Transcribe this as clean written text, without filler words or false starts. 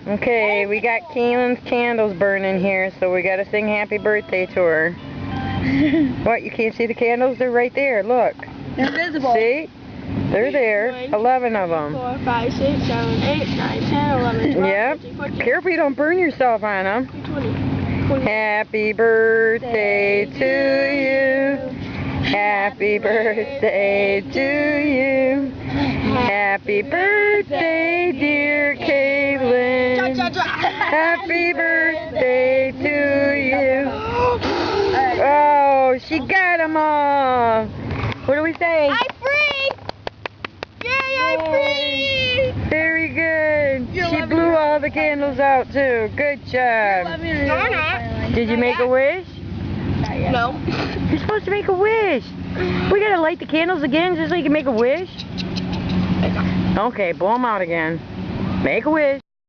Okay, we got Kaylin's candles burning here, so we gotta sing happy birthday to her. What, you can't see the candles? They're right there, look. They're invisible. See? They're there. 11 of them. 4, 5, 6, 7, 8, 9, 10, 11, 12, Yep. 13, 14. Careful you don't burn yourself on them. 20. Happy birthday to you. Happy birthday to you. Happy birthday, dear Kaylin. Happy birthday to you. Oh, she got them all. What do we say? I'm free! Yay, I'm free! Very good. She blew all the candles out too. Good job. No, I'm not. Did you make a wish? No. You're supposed to make a wish. We gotta light the candles again just so you can make a wish? Okay, blow them out again. Make a wish.